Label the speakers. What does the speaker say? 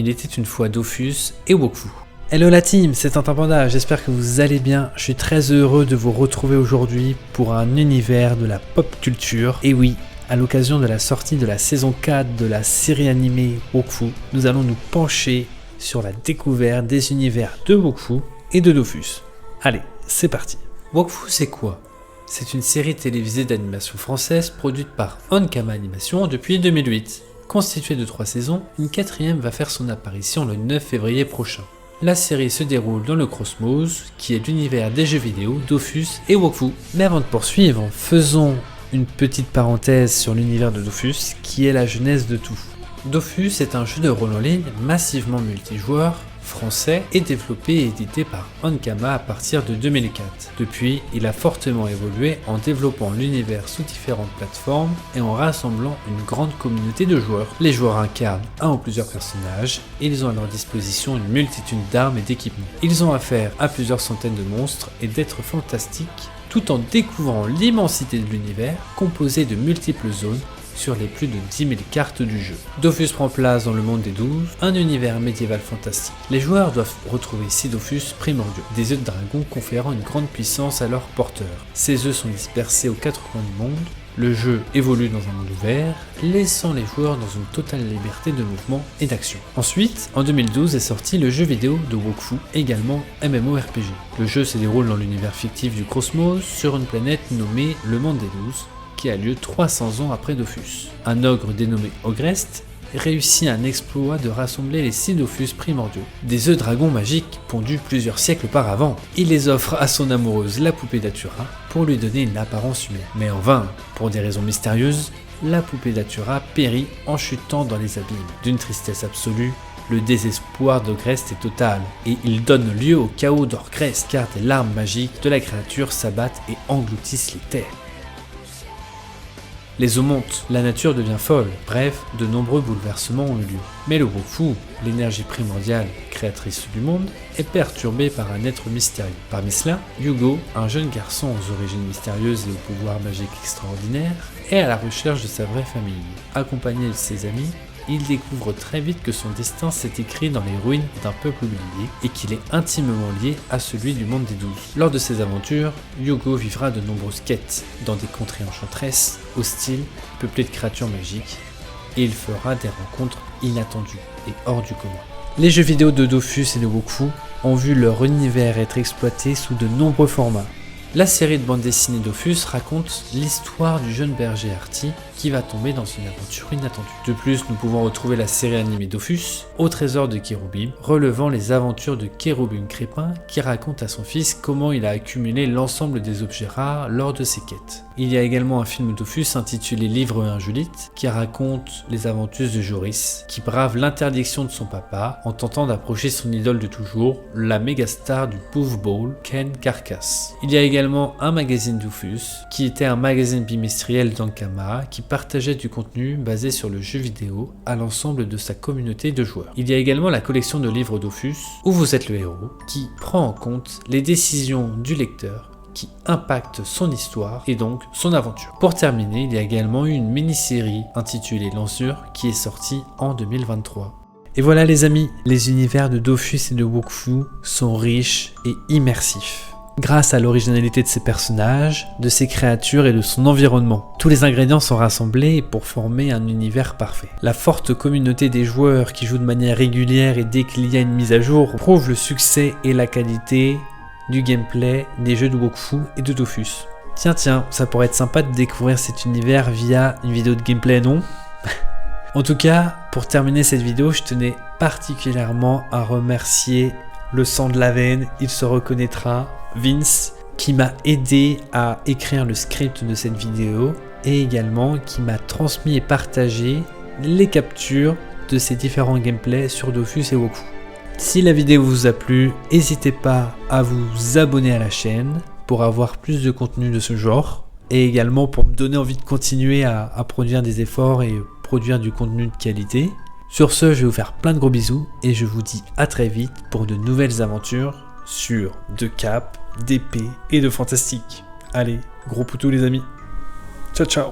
Speaker 1: Il était une fois Dofus et Wakfu. Hello la team, c'est Tintin Panda, j'espère que vous allez bien. Je suis très heureux de vous retrouver aujourd'hui pour un univers de la pop culture. Et oui, à l'occasion de la sortie de la saison 4 de la série animée Wakfu, nous allons nous pencher sur la découverte des univers de Wakfu et de Dofus. Allez, c'est parti. Wakfu, c'est quoi ? C'est une série télévisée d'animation française produite par Ankama Animation depuis 2008. Constituée de 3 saisons, une 4e va faire son apparition le 9 février prochain. La série se déroule dans le Cosmos, qui est l'univers des jeux vidéo, Dofus et Wakfu. Mais avant de poursuivre, faisons une petite parenthèse sur l'univers de Dofus, qui est la genèse de tout. Dofus est un jeu de rôle en ligne massivement multijoueur, français et développé et édité par Ankama à partir de 2004. Depuis, il a fortement évolué en développant l'univers sous différentes plateformes et en rassemblant une grande communauté de joueurs. Les joueurs incarnent un ou plusieurs personnages et ils ont à leur disposition une multitude d'armes et d'équipements. Ils ont affaire à plusieurs centaines de monstres et d'êtres fantastiques tout en découvrant l'immensité de l'univers composé de multiples zones sur les plus de 10 000 cartes du jeu. Dofus prend place dans le monde des 12, un univers médiéval fantastique. Les joueurs doivent retrouver 6 Dofus primordiaux, des œufs de dragon conférant une grande puissance à leurs porteurs. Ces œufs sont dispersés aux 4 coins du monde. Le jeu évolue dans un monde ouvert, laissant les joueurs dans une totale liberté de mouvement et d'action. Ensuite, en 2012 est sorti le jeu vidéo de Wakfu, également MMORPG. Le jeu se déroule dans l'univers fictif du Cosmos, sur une planète nommée le Monde des 12, qui a lieu 300 ans après Dofus. Un ogre dénommé Ogrest réussit un exploit de rassembler les 6 Dofus primordiaux, des œufs dragons magiques pondus plusieurs siècles auparavant. Il les offre à son amoureuse, la poupée d'Atura, pour lui donner une apparence humaine. Mais en vain, pour des raisons mystérieuses, la poupée d'Atura périt en chutant dans les abîmes. D'une tristesse absolue, le désespoir d'Ogrest est total, et il donne lieu au chaos d'Ogrest, car des larmes magiques de la créature s'abattent et engloutissent les terres. Les eaux montent, la nature devient folle, bref, de nombreux bouleversements ont eu lieu. Mais le Wakfu, l'énergie primordiale créatrice du monde, est perturbée par un être mystérieux. Parmi cela, Hugo, un jeune garçon aux origines mystérieuses et au pouvoir magique extraordinaire, est à la recherche de sa vraie famille. Accompagné de ses amis, il découvre très vite que son destin s'est écrit dans les ruines d'un peuple oublié et qu'il est intimement lié à celui du monde des 12. Lors de ses aventures, Hugo vivra de nombreuses quêtes dans des contrées enchanteresses, hostiles, peuplées de créatures magiques, et il fera des rencontres inattendues et hors du commun. Les jeux vidéo de Dofus et de Wakfu ont vu leur univers être exploité sous de nombreux formats. La série de bande dessinée Dofus raconte l'histoire du jeune berger Artie qui va tomber dans une aventure inattendue. De plus, nous pouvons retrouver la série animée Dofus, Au trésor de Kérubim, relevant les aventures de Kérubim Crépin qui raconte à son fils comment il a accumulé l'ensemble des objets rares lors de ses quêtes. Il y a également un film Dofus intitulé Livre 1 Judith qui raconte les aventures de Joris qui brave l'interdiction de son papa en tentant d'approcher son idole de toujours, la méga star du Puff Ball, Ken Carcass. Il y a également un magazine Dofus qui était un magazine bimestriel d'Ankama qui partageait du contenu basé sur le jeu vidéo à l'ensemble de sa communauté de joueurs. Il y a également la collection de livres Dofus où vous êtes le héros qui prend en compte les décisions du lecteur qui impactent son histoire et donc son aventure. Pour terminer, il y a également eu une mini-série intitulée Lancure qui est sortie en 2023. Et voilà les amis, les univers de Dofus et de Wakfu sont riches et immersifs. Grâce à l'originalité de ses personnages, de ses créatures et de son environnement. Tous les ingrédients sont rassemblés pour former un univers parfait. La forte communauté des joueurs qui jouent de manière régulière et dès qu'il y a une mise à jour prouve le succès et la qualité du gameplay des jeux de Wakfu et de Dofus. Tiens, ça pourrait être sympa de découvrir cet univers via une vidéo de gameplay, non ? En tout cas, pour terminer cette vidéo, je tenais particulièrement à remercier le sang de la veine, il se reconnaîtra, Vince, qui m'a aidé à écrire le script de cette vidéo et également qui m'a transmis et partagé les captures de ces différents gameplays sur Dofus et Wakfu. Si la vidéo vous a plu, n'hésitez pas à vous abonner à la chaîne pour avoir plus de contenu de ce genre et également pour me donner envie de continuer à produire des efforts et produire du contenu de qualité. Sur ce, je vais vous faire plein de gros bisous et je vous dis à très vite pour de nouvelles aventures sur de cap, d'épée et de fantastique. Allez, gros poutou les amis. Ciao ciao.